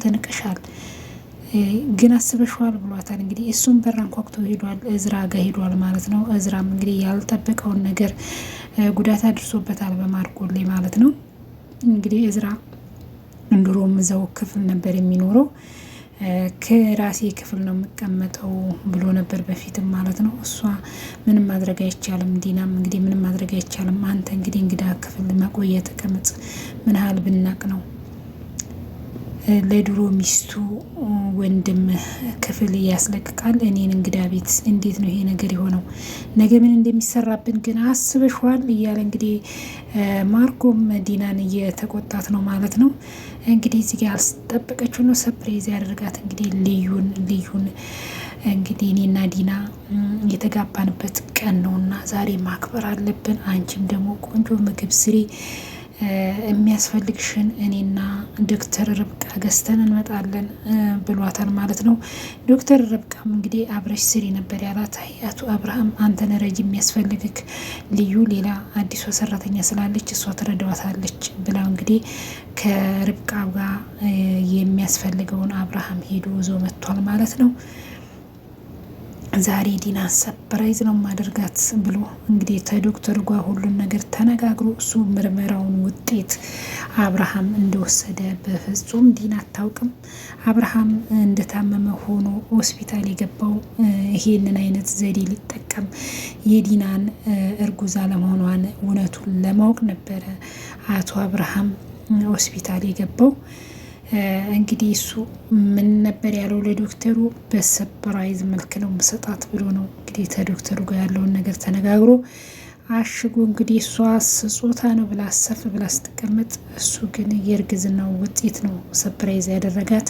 ተንቀሻል ግን አስበሽዋል ብሏታል። እንግዲህ እሱም በር አንኳኩቶ ሄዷል፣ እዝራ ጋር ሄዷል ማለት ነው። እዝራም እንግዲህ ያልጠበቀውን ነገር ጉዳት አድርሶበታል በማርኮል ላይ ማለት ነው። እንግዲህ እዝራ እንድሮም እዛው ክፍል ነበር የሚኖረው፣ ከራሴ ክፍል ነው የምቀመጠው ብሎ ነበር በፊትም ማለት ነው። እሷ ምንም ማድረግ አይቻልም፣ ዲናም እንግዲህ ምንም ማድረግ አይቻልም፣ አንተ እንግዲህ እንግዳ ክፍል መቆየ ተቀመጥ፣ ምን ያህል ብናቅ ነው ለድሮ ሚስቱ ወንድም ክፍል ያስለቅቃል፣ እኔን እንግዳ ቤት እንዴት ነው ይሄ ነገር የሆነው? ነገ ምን እንደሚሰራብን ግን አስበሽዋል እያለ እንግዲህ ማርኮም ዲናን እየተቆጣት ነው ማለት ነው። እንግዲህ እዚህ ጋር አልጠበቀችው ነው ሰርፕራይዝ ያደርጋት እንግዲህ ልዩን እንግዲህ እኔና ዲና የተጋባንበት ቀን ነውና ዛሬ ማክበር አለብን፣ አንቺም ደግሞ ቆንጆ ምግብ ስሪ፣ የሚያስፈልግሽን እኔና ዶክተር ርብቃ ገዝተን እንመጣለን ብሏታል ማለት ነው። ዶክተር ርብቃም እንግዲህ አብረሽ ስሪ ነበር ያላት። አቶ አብርሃም አንተን ረጅ የሚያስፈልግክ ልዩ ሌላ አዲሷ ሰራተኛ ስላለች እሷ ትረዳዋታለች ብላ እንግዲህ ከርብቃ ጋር የሚያስፈልገውን አብርሃም ሄዶ ይዞ መጥቷል ማለት ነው። ዛሬ ዲና ሰፕራይዝ ነው ማደርጋት ብሎ እንግዲህ ከዶክተር ጋር ሁሉን ነገር ተነጋግሮ እሱ ምርመራውን ውጤት አብርሃም እንደወሰደ በፍጹም ዲና አታውቅም። አብርሃም እንደታመመ ሆኖ ሆስፒታል የገባው ይሄንን አይነት ዘዴ ሊጠቀም የዲናን እርጉዝ አለመሆኗን እውነቱን ለማወቅ ነበረ አቶ አብርሃም ሆስፒታል የገባው። እንግዲህ እሱ ምን ነበር ያለው ለዶክተሩ? በሰፕራይዝ መልክ ነው መሰጣት ብሎ ነው እንግዲህ ከዶክተሩ ጋር ያለውን ነገር ተነጋግሮ አሽጎ እንግዲህ እሷ ስጦታ ነው ብላ አሰፍ ብላ ስትቀመጥ፣ እሱ ግን የእርግዝናው ውጤት ነው ሰፕራይዝ ያደረጋት።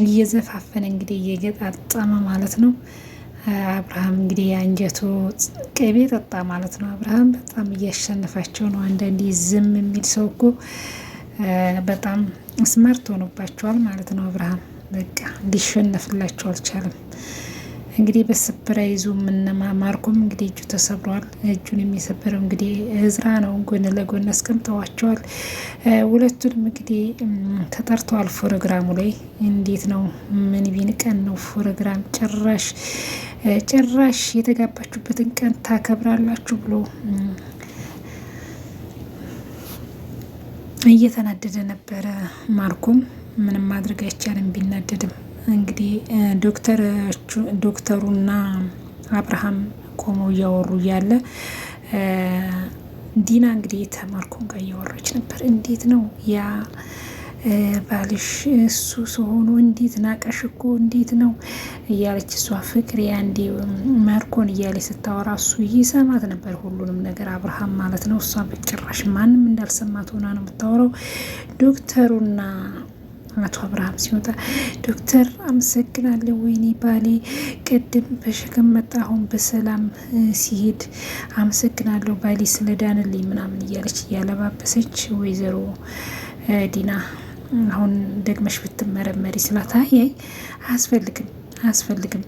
እየዘፋፈነ እንግዲህ እየገጣጠመ ማለት ነው። አብርሃም እንግዲህ የአንጀቱ ቅቤ ጠጣ ማለት ነው። አብርሃም በጣም እያሸነፋቸው ነው። አንዳንዴ ዝም የሚል ሰው እኮ በጣም ስማርት ሆኖባቸዋል ማለት ነው። አብርሃም በቃ ሊሸነፍላቸው አልቻለም። እንግዲህ በሰፕራይዙ ምነማ ማርኮም እንግዲህ እጁ ተሰብሯል። እጁን የሚሰበረው እንግዲህ እዝራ ነው። ጎን ለጎን አስቀምጠዋቸዋል። ሁለቱንም እንግዲህ ተጠርተዋል ፕሮግራሙ ላይ። እንዴት ነው ምን ቢን ቀን ነው ፕሮግራም ጭራሽ የተጋባችሁበትን ቀን ታከብራላችሁ ብሎ እየተናደደ ነበረ። ማርኮም ምንም ማድረግ አይቻልም ቢናደድም እንግዲህ ዶክተሩና አብርሃም ቆመው እያወሩ እያለ ዲና እንግዲህ ተማርኮም ጋር እያወራች ነበር። እንዴት ነው ያ ባልሽ እሱ ሆኖ እንዴት ናቀሽ እኮ እንዴት ነው እያለች እሷ ፍቅር ያንዴ ማርኮን እያለች ስታወራ እሱ ይሰማት ነበር ሁሉንም ነገር አብርሃም ማለት ነው። እሷ በጭራሽ ማንም እንዳልሰማት ሆና ነው የምታወራው። ዶክተሩና አቶ አብርሃም ሲወጣ ዶክተር አመሰግናለሁ፣ ወይኔ ባሌ ቅድም በሸክም መጣ አሁን በሰላም ሲሄድ አመሰግናለሁ ባሌ ስለዳንልኝ ምናምን እያለች እያለባበሰች ወይዘሮ ዲና አሁን ደግመሽ ብትመረመሪ ስላት አይ አያስፈልግም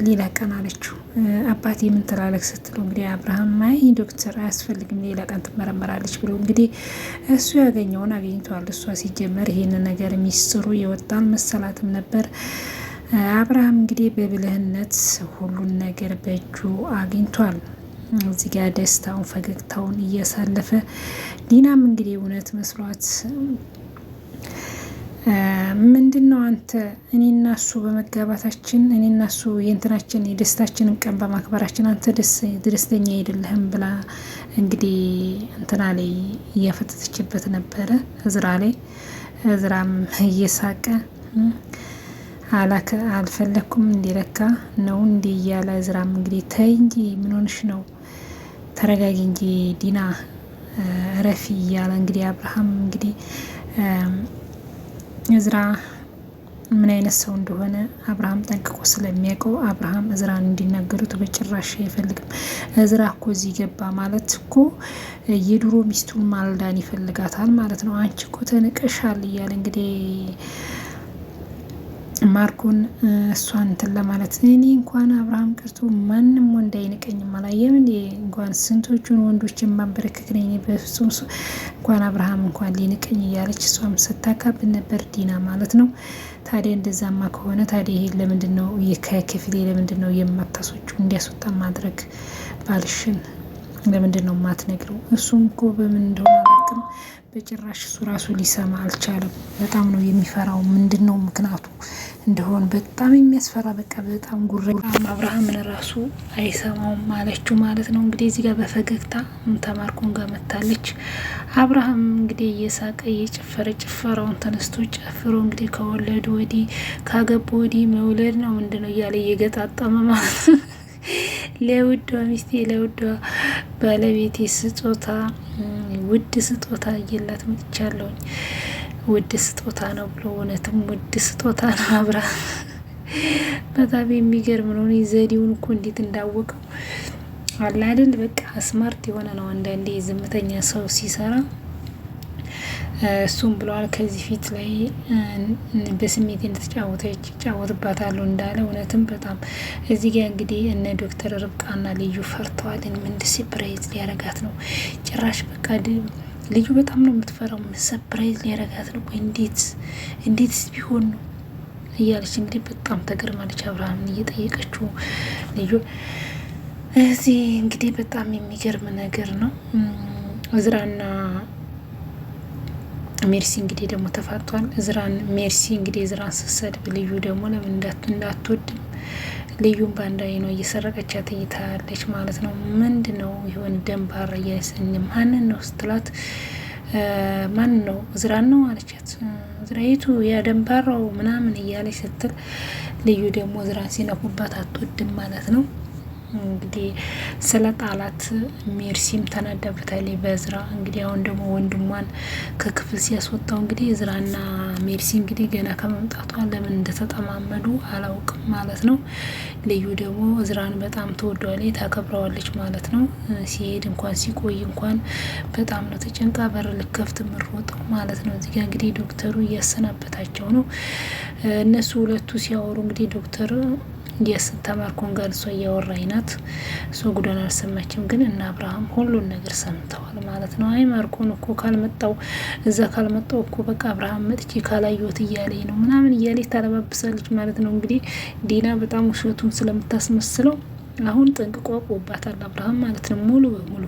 ሌላ ቀን አለችው። አባቴ ምን ትላለህ ስትለው እንግዲህ አብርሃም አይ ዶክተር አያስፈልግም ሌላ ቀን ትመረመራለች ብሎ እንግዲህ እሱ ያገኘውን አግኝቷል። እሷ ሲጀመር ይሄን ነገር ሚስጥሩ የወጣን መሰላትም ነበር። አብርሃም እንግዲህ በብልህነት ሁሉን ነገር በእጁ አግኝቷል። እዚህ ጋር ደስታውን ፈገግታውን እያሳለፈ ዲናም እንግዲህ እውነት መስሏት ምንድን ነው አንተ እኔና እሱ በመጋባታችን እኔና እሱ የእንትናችን የደስታችንን ቀን በማክበራችን አንተ ደስተኛ አይደለህም ብላ እንግዲህ እንትና ላይ እያፈተተችበት ነበረ እዝራ ላይ። እዝራም እየሳቀ አልፈለኩም እንዲረካ ነው እንዲ እያለ እዝራም እንግዲህ ተይ እንጂ ምን ሆንሽ ነው ተረጋጊ እንጂ ዲና ረፊ እያለ እንግዲህ አብርሃም እንግዲህ እዝራ ምን አይነት ሰው እንደሆነ አብርሃም ጠንቅቆ ስለሚያውቀው አብርሃም እዝራን እንዲናገሩት በጭራሽ አይፈልግም። እዝራ እኮ እዚህ ገባ ማለት እኮ የድሮ ሚስቱን ማልዳን ይፈልጋታል ማለት ነው። አንቺ እኮ ተንቀሻል እያለ እንግዲህ ማርኮን እሷን እንትን ለማለት እኔ እንኳን አብርሃም ቀርቶ ማንም ወንድ አይንቀኝም አላየም እንዴ እንኳን ስንቶቹን ወንዶች የማንበረክክ ነኝ በፍጹም እንኳን አብርሃም እንኳን ሊንቀኝ እያለች እሷም ስታካብን ነበር ዲና ማለት ነው። ታዲያ እንደዛማ ከሆነ ታዲያ ይሄ ለምንድን ነው ከክፍሌ ለምንድን ነው የማታስወጪው? እንዲያስወጣ ማድረግ ባልሽን ለምንድን ነው የማትነግረው? እሱም እኮ በምን እንደሆነ አላውቅም በጭራሽ እሱ ራሱ ሊሰማ አልቻለም። በጣም ነው የሚፈራው። ምንድን ነው ምክንያቱ እንደሆን በጣም የሚያስፈራ በቃ በጣም ጉረ አብርሃምን ራሱ አይሰማውም አለችው ማለት ነው። እንግዲህ እዚህ ጋር በፈገግታ ተማርኮን ጋር መታለች። አብርሃም እንግዲህ እየሳቀ እየጨፈረ ጭፈራውን ተነስቶ ጨፍሮ እንግዲህ ከወለዱ ወዲህ ካገቡ ወዲህ መውለድ ነው ምንድን ነው እያለ እየገጣጠመ ማለት ነው። ለውዷ ሚስቴ ለውዷ ባለቤቴ ስጦታ ውድ ስጦታ እየላት መጥቻለሁኝ። ውድ ስጦታ ነው ብሎ እውነትም ውድ ስጦታ ነው። አብርሃም በጣም የሚገርም ነው። ዘዴውን እኮ እንዴት እንዳወቀው አለ አይደል? በቃ ስማርት የሆነ ነው። አንዳንዴ ዝምተኛ ሰው ሲሰራ እሱም ብለዋል ከዚህ ፊት ላይ በስሜት እንደተጫወተች ይጫወትባታለሁ እንዳለ እውነትም በጣም እዚህ ጋር እንግዲህ እነ ዶክተር ርብቃና ልዩ ፈርተዋል። ምን ሰርፕራይዝ ሊያረጋት ነው? ጭራሽ በቃ ልዩ በጣም ነው የምትፈራው። ሰርፕራይዝ ሊያረጋት ነው? እንዴትስ ቢሆን ነው እያለች እንግዲህ በጣም ተገርማለች። አብርሃምን እየጠየቀችው ልዩ እዚህ እንግዲህ በጣም የሚገርም ነገር ነው። እዝራና ሜርሲ እንግዲህ ደግሞ ተፋቷል። ሜርሲ እንግዲህ እዝራን ስትሰድብ ልዩ ደግሞ ለምን እንዳትወድም ልዩን በአንድ ነው እየሰረቀቻት እይታለች ማለት ነው። ምንድን ነው ይሆን ደንባራ እያሰኝ ማንን ነው ስትላት ማን ነው እዝራን ነው አለቻት። እዝራይቱ ያ ደንባራው ምናምን እያለች ስትል ልዩ ደግሞ እዝራን ሲነኩባት አትወድም ማለት ነው። እንግዲህ ስለ ጣላት ሜርሲም ተናዳበታለች በእዝራ። እንግዲህ አሁን ደግሞ ወንድሟን ከክፍል ሲያስወጣው እንግዲህ እዝራና ሜርሲ እንግዲህ ገና ከመምጣቷ ለምን እንደተጠማመዱ አላውቅም ማለት ነው። ልዩ ደግሞ እዝራን በጣም ትወደዋለች ታከብረዋለች ማለት ነው። ሲሄድ እንኳን ሲቆይ እንኳን በጣም ነው ተጨንቃ በር ልከፍት ምሮጠው ማለት ነው። እዚጋ እንግዲህ ዶክተሩ እያሰናበታቸው ነው። እነሱ ሁለቱ ሲያወሩ እንግዲህ ዶክተር ተማርኮን ጋር እሷ እያወራኝ ናት። እሷ ጉዳን አልሰማችም፣ ግን እና አብርሃም ሁሉን ነገር ሰምተዋል ማለት ነው። አይ ማርኮን እኮ እዛ ካልመጣው እኮ በቃ አብርሃም መጥቼ ካላየሁት እያለኝ ነው ምናምን እያለች ታለባብሳለች ማለት ነው። እንግዲህ ዲና በጣም ውሸቱን ስለምታስመስለው አሁን ጠንቅቆ ቆባታል አብርሃም ማለት ነው። ሙሉ በሙሉ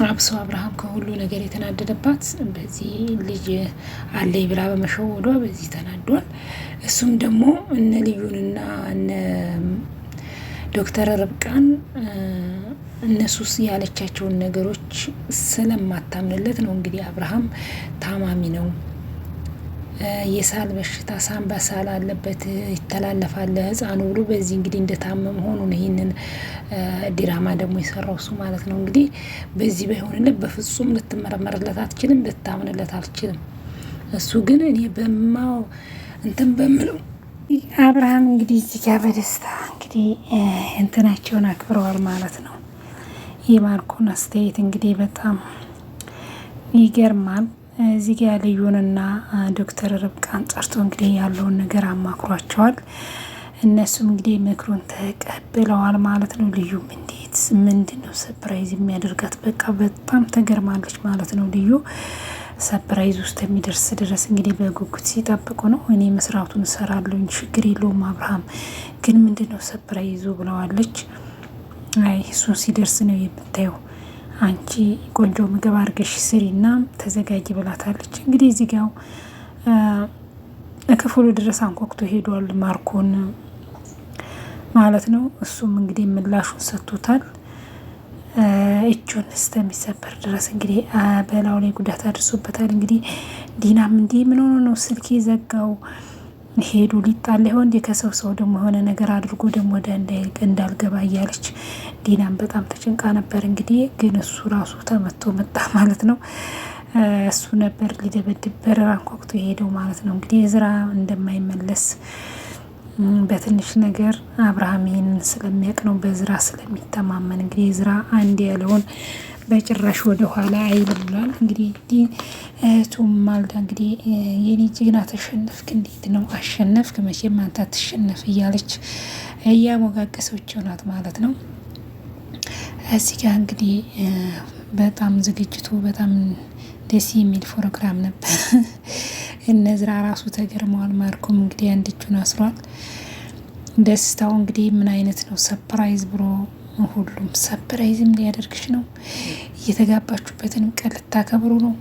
አብሶ አብርሃም ከሁሉ ነገር የተናደደባት በዚህ ልጅ አለይ ብላ በመሸወዷ በዚህ ተናዷል። እሱም ደግሞ እነ ልዩንና እነ ዶክተር ርብቃን እነሱስ ያለቻቸውን ነገሮች ስለማታምንለት ነው። እንግዲህ አብርሃም ታማሚ ነው፣ የሳል በሽታ ሳምባ ሳል አለበት ይተላለፋል ህፃኑ ብሎ በዚህ እንግዲህ እንደታመመ ሆኑ ነው ይህንን ዲራማ ደግሞ የሰራው እሱ ማለት ነው። እንግዲህ በዚህ ባይሆንለት በፍጹም ልትመረመርለት አትችልም፣ ልታምንለት አልችልም። እሱ ግን እኔ እንትን በምለው አብርሃም እንግዲህ እዚህ ጋር በደስታ እንግዲህ እንትናቸውን አክብረዋል ማለት ነው። የማርኮን አስተያየት እንግዲህ በጣም ይገርማል። እዚህ ጋር ልዩንና ዶክተር ርብቃን ጠርቶ እንግዲህ ያለውን ነገር አማክሯቸዋል። እነሱም እንግዲህ ምክሩን ተቀብለዋል ማለት ነው። ልዩም እንዴት ምንድን ነው ሰፕራይዝ የሚያደርጋት በቃ በጣም ተገርማለች ማለት ነው። ልዩ ሰፕራይዝ ውስጥ የሚደርስ ድረስ እንግዲህ በጉጉት ሲጠብቁ ነው። እኔ መስራቱን እሰራለሁ ችግር የለውም አብርሃም ግን ምንድን ነው ሰፕራይዙ ብለዋለች። አይ እሱን ሲደርስ ነው የምታየው፣ አንቺ ቆንጆ ምግብ አድርገሽ ስሪና ተዘጋጅ ብላታለች። እንግዲህ እዚህ ጋር ክፍሉ ድረስ አንኳኩቶ ሄዷል ማርኮን ማለት ነው። እሱም እንግዲህ ምላሹን ሰጥቶታል። እጁን እስከሚሰበር ድረስ እንግዲህ በላዩ ላይ ጉዳት አድርሶበታል። እንግዲህ ዲናም እንዲህ ምን ሆኖ ነው ስልክ ዘጋው ሄዱ ሊጣል ይሆን እንዴ ከሰው ደግሞ የሆነ ነገር አድርጎ ደግሞ ወደ እንዳልገባ እያለች ዲናም በጣም ተጨንቃ ነበር። እንግዲህ ግን እሱ ራሱ ተመቶ መጣ ማለት ነው። እሱ ነበር ሊደበድብ በር አንኳኩቶ የሄደው ማለት ነው። እንግዲህ እዝራ እንደማይመለስ በትንሽ ነገር አብርሃም ይህንን ስለሚያውቅ ነው፣ በእዝራ ስለሚተማመን እንግዲህ እዝራ አንድ ያለውን በጭራሽ ወደ ኋላ አይልም ብሏል። እንግዲህ እህቱም ማልዳ እንግዲህ የኔ ጀግና ተሸነፍክ፣ እንዴት ነው አሸነፍክ? መቼም አንተ አትሸነፍ እያለች እያሞጋገሰችው ናት ማለት ነው። እዚህ ጋር እንግዲህ በጣም ዝግጅቱ በጣም ደስ የሚል ፕሮግራም ነበር። እነዝራ ራሱ ተገርመዋል። ማርኩም እንግዲህ አንድ እጁን አስሯል። ደስታው እንግዲህ ምን አይነት ነው? ሰፕራይዝ ብሎ ሁሉም ሰፕራይዝም ሊያደርግሽ ነው፣ እየተጋባችሁበትንም ቀን ልታከብሩ ነው